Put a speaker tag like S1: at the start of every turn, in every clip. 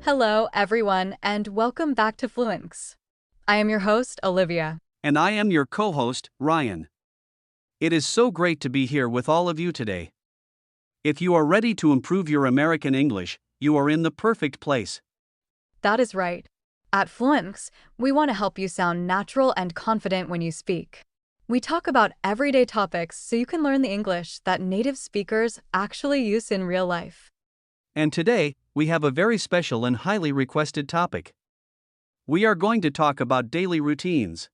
S1: Hello, everyone, and welcome back to Fluentmx. I am your host, Olivia.
S2: And I am your co-host, Ryan. It is so great to be here with all of you today. If you are ready to improve your American English, you are in the perfect place.
S1: That is right. At Fluentmx, we want to help you sound natural and confident when you speak. We talk about everyday topics so you can learn the English that native speakers actually use in real life.
S2: And today, we have a very special and highly requested topic. We are going to talk about daily routines.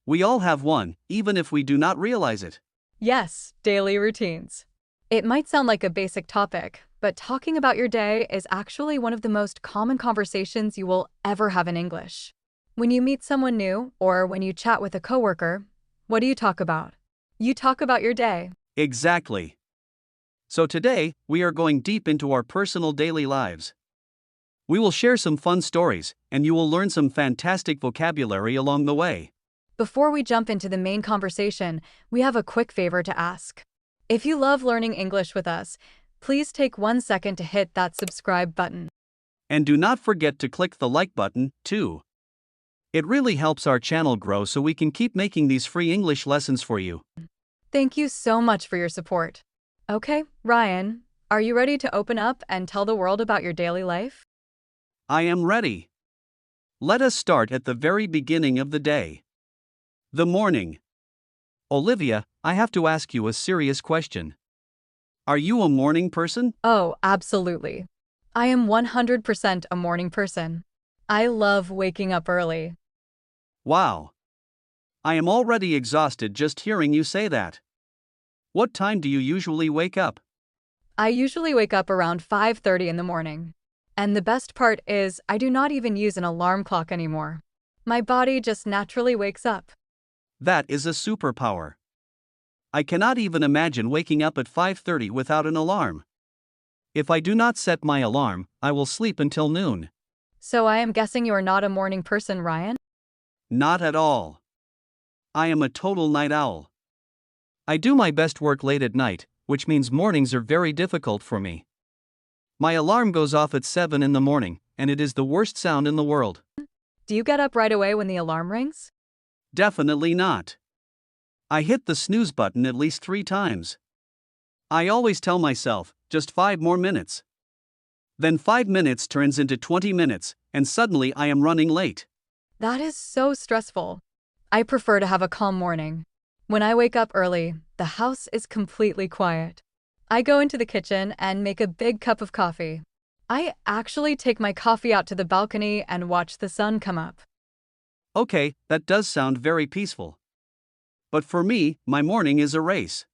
S2: We all have one, even if we do not realize it.
S1: Yes, daily routines. It might sound like a basic topic, but talking about your day is actually one of the most common conversations you will ever have in English. When you meet someone new, or when you chat with a coworker, what do you talk about? You talk about your day.
S2: Exactly. So today, we are going deep into our personal daily lives. We will share some fun stories, and you will learn some fantastic vocabulary along the way.
S1: Before we jump into the main conversation, we have a quick favor to ask. If you love learning English with us, please take 1 second to hit that subscribe button.
S2: And do not forget to click the like button, too. It really helps our channel grow so we can keep making these free English lessons for you.
S1: Thank you so much for your support. Okay, Ryan, are you ready to open up and tell the world about your daily life?
S2: I am ready. Let us start at the very beginning of the day. The morning. Olivia, I have to ask you a serious question. Are you a morning person?
S1: Oh, absolutely. I am 100% a morning person. I love waking up early.
S2: Wow. I am already exhausted just hearing you say that. What time do you usually wake up?
S1: I usually wake up around 5:30 in the morning. And the best part is I do not even use an alarm clock anymore. My body just naturally wakes up.
S2: That is a superpower. I cannot even imagine waking up at 5:30 without an alarm. If I do not set my alarm, I will sleep until noon.
S1: So I am guessing you are not a morning person, Ryan?
S2: Not at all. I am a total night owl. I do my best work late at night, which means mornings are very difficult for me. My alarm goes off at 7 in the morning, and it is the worst sound in the world.
S1: Do you get up right away when the alarm rings?
S2: Definitely not. I hit the snooze button at least 3 times. I always tell myself, just 5 more minutes. Then 5 minutes turns into 20 minutes, and suddenly I am running late.
S1: That is so stressful. I prefer to have a calm morning. When I wake up early, the house is completely quiet. I go into the kitchen and make a big cup of coffee. I actually take my coffee out to the balcony and watch the sun come up.
S2: Okay, that does sound very peaceful. But for me, my morning is a race.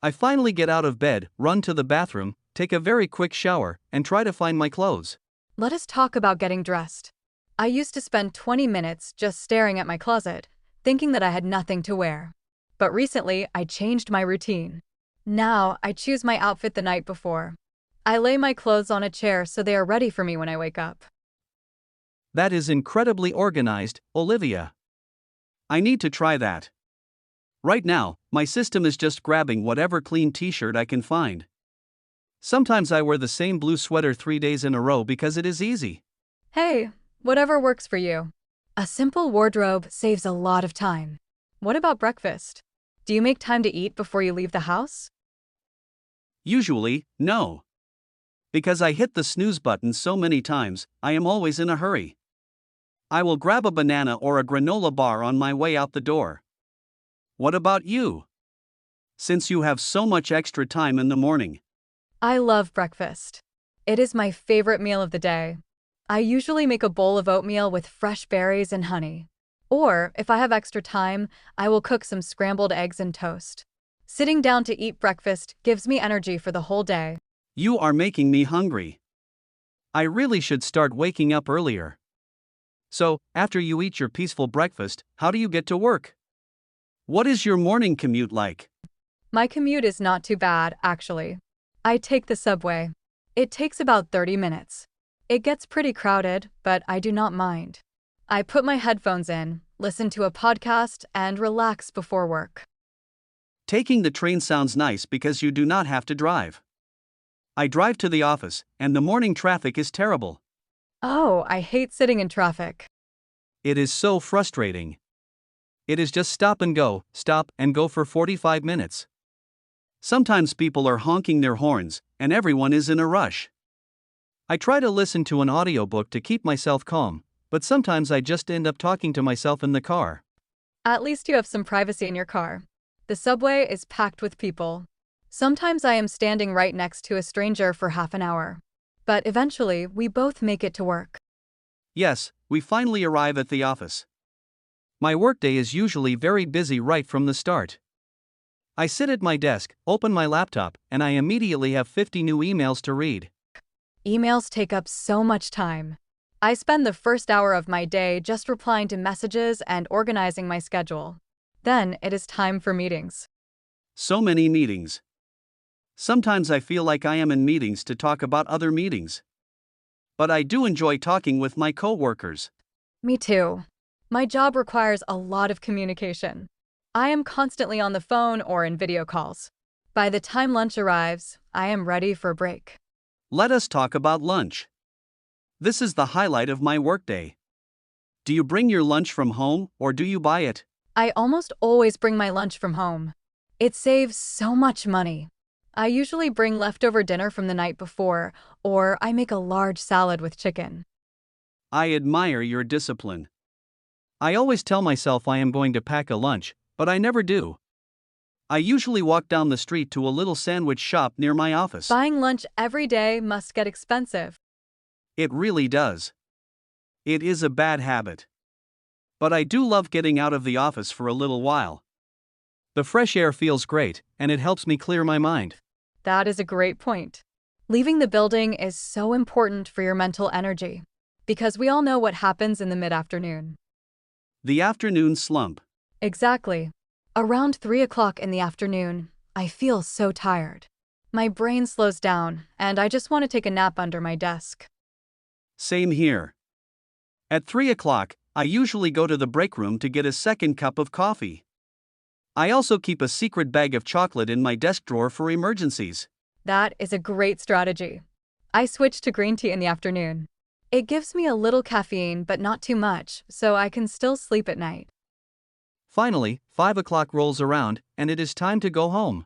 S2: I finally get out of bed, run to the bathroom, take a very quick shower, and try to find my clothes.
S1: Let us talk about getting dressed. I used to spend 20 minutes just staring at my closet, thinking that I had nothing to wear. But recently, I changed my routine. Now, I choose my outfit the night before. I lay my clothes on a chair so they are ready for me when I wake up.
S2: That is incredibly organized, Olivia. I need to try that. Right now, my system is just grabbing whatever clean t-shirt I can find. Sometimes I wear the same blue sweater 3 days in a row because it is easy.
S1: Hey, whatever works for you. A simple wardrobe saves a lot of time. What about breakfast? Do you make time to eat before you leave the house?
S2: Usually, no. Because I hit the snooze button so many times, I am always in a hurry. I will grab a banana or a granola bar on my way out the door. What about you? Since you have so much extra time in the morning.
S1: I love breakfast. It is my favorite meal of the day. I usually make a bowl of oatmeal with fresh berries and honey. Or, if I have extra time, I will cook some scrambled eggs and toast. Sitting down to eat breakfast gives me energy for the whole day.
S2: You are making me hungry. I really should start waking up earlier. So, after you eat your peaceful breakfast, how do you get to work? What is your morning commute like?
S1: My commute is not too bad, actually. I take the subway. It takes about 30 minutes. It gets pretty crowded, but I do not mind. I put my headphones in, listen to a podcast, and relax before work.
S2: Taking the train sounds nice because you do not have to drive. I drive to the office, and the morning traffic is terrible.
S1: Oh, I hate sitting in traffic.
S2: It is so frustrating. It is just stop and go for 45 minutes. Sometimes people are honking their horns, and everyone is in a rush. I try to listen to an audiobook to keep myself calm, but sometimes I just end up talking to myself in the car.
S1: At least you have some privacy in your car. The subway is packed with people. Sometimes I am standing right next to a stranger for half an hour. But eventually, we both make it to work.
S2: Yes, we finally arrive at the office. My workday is usually very busy right from the start. I sit at my desk, open my laptop, and I immediately have 50 new emails to read.
S1: Emails take up so much time. I spend the first hour of my day just replying to messages and organizing my schedule. Then it is time for meetings.
S2: So many meetings. Sometimes I feel like I am in meetings to talk about other meetings. But I do enjoy talking with my coworkers.
S1: Me too. My job requires a lot of communication. I am constantly on the phone or in video calls. By the time lunch arrives, I am ready for a break.
S2: Let us talk about lunch. This is the highlight of my workday. Do you bring your lunch from home or do you buy it?
S1: I almost always bring my lunch from home. It saves so much money. I usually bring leftover dinner from the night before, or I make a large salad with chicken.
S2: I admire your discipline. I always tell myself I am going to pack a lunch, but I never do. I usually walk down the street to a little sandwich shop near my office.
S1: Buying lunch every day must get expensive.
S2: It really does. It is a bad habit. But I do love getting out of the office for a little while. The fresh air feels great, and it helps me clear my mind.
S1: That is a great point. Leaving the building is so important for your mental energy, because we all know what happens in the mid-afternoon.
S2: The afternoon slump.
S1: Exactly. Around 3 o'clock in the afternoon, I feel so tired. My brain slows down, and I just want to take a nap under my desk.
S2: Same here. At 3 o'clock, I usually go to the break room to get a second cup of coffee. I also keep a secret bag of chocolate in my desk drawer for emergencies.
S1: That is a great strategy. I switch to green tea in the afternoon. It gives me a little caffeine, but not too much, so I can still sleep at night.
S2: Finally, 5 o'clock rolls around, and it is time to go home.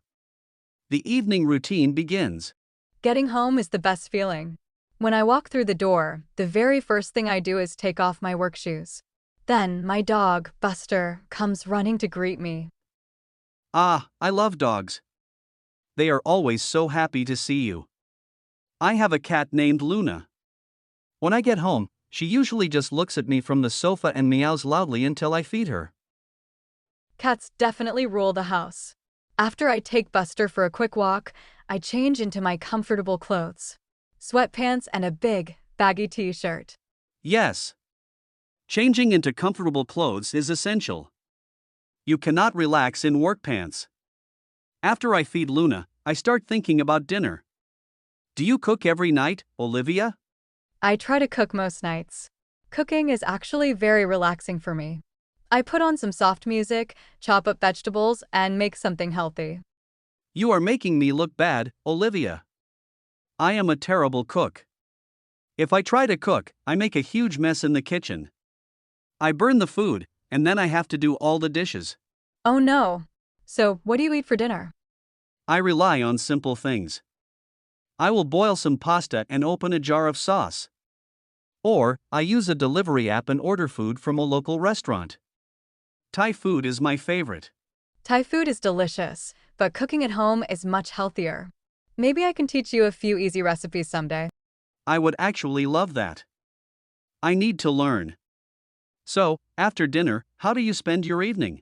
S2: The evening routine begins.
S1: Getting home is the best feeling. When I walk through the door, the very first thing I do is take off my work shoes. Then my dog, Buster, comes running to greet me.
S2: Ah, I love dogs. They are always so happy to see you. I have a cat named Luna. When I get home, she usually just looks at me from the sofa and meows loudly until I feed her.
S1: Cats definitely rule the house. After I take Buster for a quick walk, I change into my comfortable clothes. Sweatpants and a big, baggy t-shirt.
S2: Yes. Changing into comfortable clothes is essential. You cannot relax in work pants. After I feed Luna, I start thinking about dinner. Do you cook every night, Olivia?
S1: I try to cook most nights. Cooking is actually very relaxing for me. I put on some soft music, chop up vegetables, and make something healthy.
S2: You are making me look bad, Olivia. I am a terrible cook. If I try to cook, I make a huge mess in the kitchen. I burn the food, and then I have to do all the dishes.
S1: Oh no. So, what do you eat for dinner?
S2: I rely on simple things. I will boil some pasta and open a jar of sauce. Or, I use a delivery app and order food from a local restaurant. Thai food is my favorite.
S1: Thai food is delicious, but cooking at home is much healthier. Maybe I can teach you a few easy recipes someday.
S2: I would actually love that. I need to learn. So, after dinner, how do you spend your evening?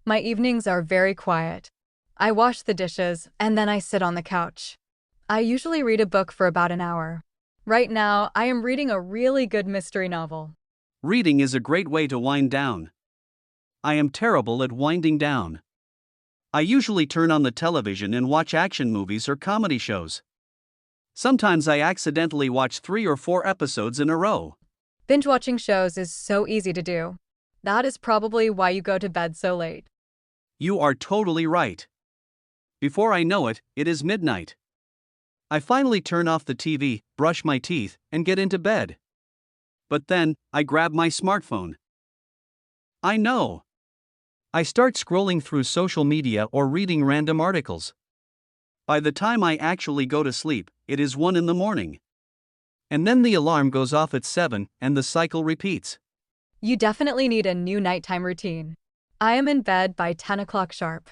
S1: My evenings are very quiet. I wash the dishes, and then I sit on the couch. I usually read a book for about an hour. Right now, I am reading a really good mystery novel.
S2: Reading is a great way to wind down. I am terrible at winding down. I usually turn on the television and watch action movies or comedy shows. Sometimes I accidentally watch 3 or 4 episodes in a row.
S1: Binge watching shows is so easy to do. That is probably why you go to bed so late.
S2: You are totally right. Before I know it, it is midnight. I finally turn off the TV, brush my teeth, and get into bed. But then, I grab my smartphone. I know. I start scrolling through social media or reading random articles. By the time I actually go to sleep, it is 1 in the morning. And then the alarm goes off at 7 and the cycle repeats.
S1: You definitely need a new nighttime routine. I am in bed by 10 o'clock sharp.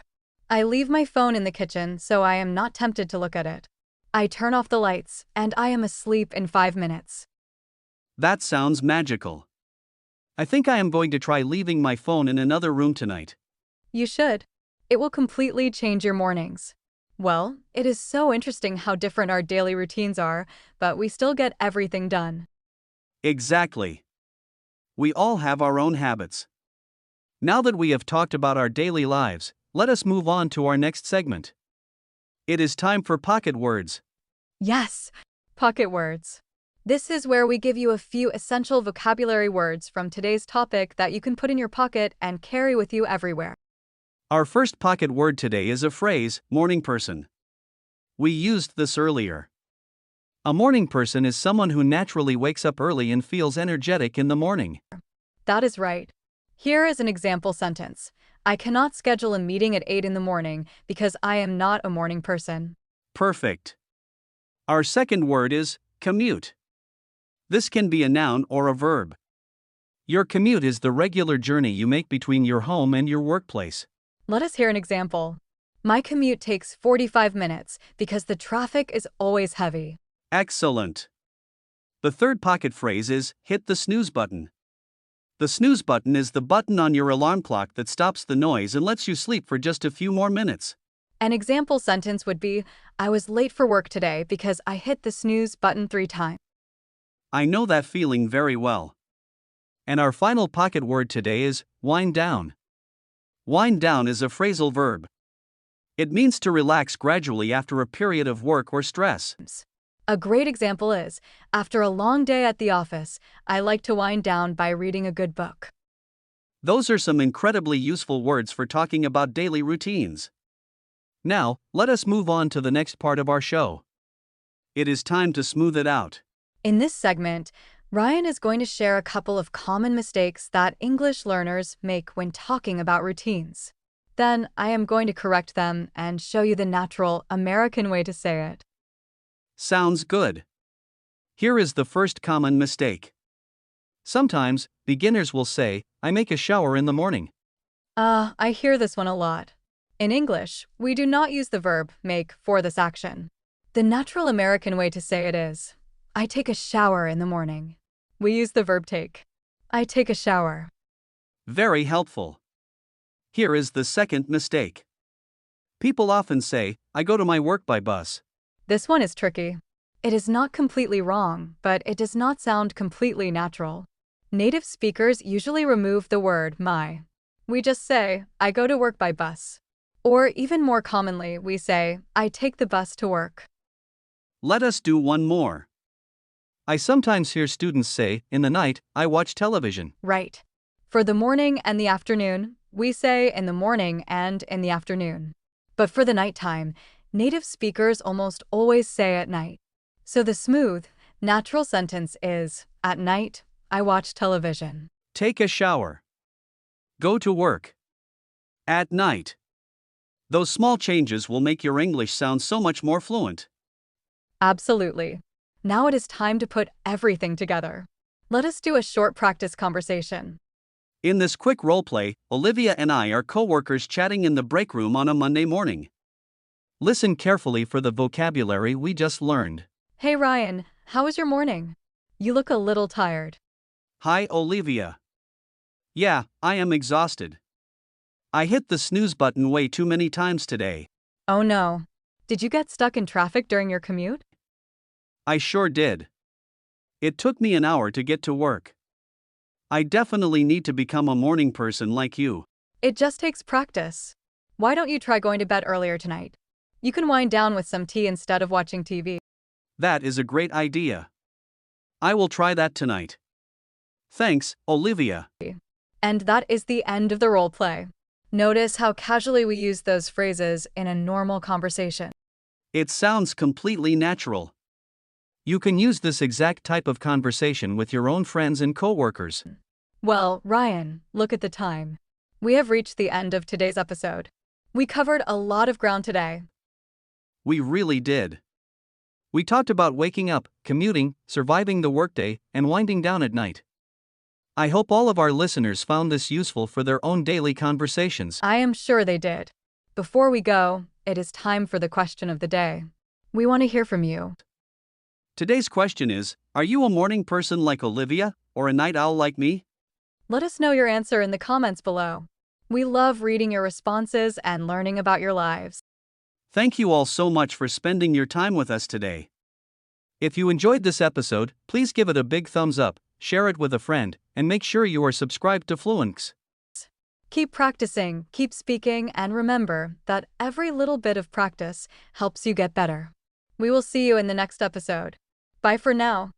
S1: I leave my phone in the kitchen so I am not tempted to look at it. I turn off the lights, and I am asleep in 5 minutes.
S2: That sounds magical. I think I am going to try leaving my phone in another room tonight.
S1: You should. It will completely change your mornings. Well, it is so interesting how different our daily routines are, but we still get everything done.
S2: Exactly. We all have our own habits. Now that we have talked about our daily lives, let us move on to our next segment. It is time for pocket words.
S1: Yes, pocket words. This is where we give you a few essential vocabulary words from today's topic that you can put in your pocket and carry with you everywhere.
S2: Our first pocket word today is a phrase, morning person. We used this earlier. A morning person is someone who naturally wakes up early and feels energetic in the morning.
S1: That is right. Here is an example sentence. I cannot schedule a meeting at 8 in the morning because I am not a morning person.
S2: Perfect. Our second word is commute. This can be a noun or a verb. Your commute is the regular journey you make between your home and your workplace.
S1: Let us hear an example. My commute takes 45 minutes because the traffic is always heavy.
S2: Excellent. The third pocket phrase is hit the snooze button. The snooze button is the button on your alarm clock that stops the noise and lets you sleep for just a few more minutes.
S1: An example sentence would be, I was late for work today because I hit the snooze button 3 times.
S2: I know that feeling very well. And our final pocket word today is wind down. Wind down is a phrasal verb. It means to relax gradually after a period of work or stress.
S1: A great example is, after a long day at the office, I like to wind down by reading a good book.
S2: Those are some incredibly useful words for talking about daily routines. Now, let us move on to the next part of our show. It is time to smooth it out.
S1: In this segment, Ryan is going to share a couple of common mistakes that English learners make when talking about routines. Then, I am going to correct them and show you the natural American way to say it.
S2: Sounds good. Here is the first common mistake. Sometimes, beginners will say, I make a shower in the morning.
S1: I hear this one a lot. In English, we do not use the verb make for this action. The natural American way to say it is, I take a shower in the morning. We use the verb take. I take a shower.
S2: Very helpful. Here is the second mistake. People often say, I go to my work by bus.
S1: This one is tricky. It is not completely wrong, but it does not sound completely natural. Native speakers usually remove the word my. We just say, I go to work by bus. Or even more commonly, we say, I take the bus to work.
S2: Let us do one more. I sometimes hear students say, in the night, I watch television.
S1: Right. For the morning and the afternoon, we say in the morning and in the afternoon. But for the nighttime, native speakers almost always say at night. So the smooth, natural sentence is, at night, I watch television.
S2: Take a shower. Go to work. At night. Those small changes will make your English sound so much more fluent.
S1: Absolutely. Now it is time to put everything together. Let us do a short practice conversation.
S2: In this quick role play, Olivia and I are co-workers chatting in the break room on a Monday morning. Listen carefully for the vocabulary we just learned.
S1: Hey Ryan, how was your morning? You look a little tired.
S2: Hi Olivia. Yeah, I am exhausted. I hit the snooze button way too many times today.
S1: Oh no. Did you get stuck in traffic during your commute?
S2: I sure did. It took me an hour to get to work. I definitely need to become a morning person like you.
S1: It just takes practice. Why don't you try going to bed earlier tonight? You can wind down with some tea instead of watching TV.
S2: That is a great idea. I will try that tonight. Thanks, Olivia.
S1: And that is the end of the role play. Notice how casually we use those phrases in a normal conversation.
S2: It sounds completely natural. You can use this exact type of conversation with your own friends and coworkers.
S1: Well, Ryan, look at the time. We have reached the end of today's episode. We covered a lot of ground today.
S2: We really did. We talked about waking up, commuting, surviving the workday, and winding down at night. I hope all of our listeners found this useful for their own daily conversations.
S1: I am sure they did. Before we go, it is time for the question of the day. We want to hear from you.
S2: Today's question is, are you a morning person like Olivia, or a night owl like me?
S1: Let us know your answer in the comments below. We love reading your responses and learning about your lives.
S2: Thank you all so much for spending your time with us today. If you enjoyed this episode, please give it a big thumbs up, share it with a friend, and make sure you are subscribed to Fluentmx.
S1: Keep practicing, keep speaking, and remember that every little bit of practice helps you get better. We will see you in the next episode. Bye for now.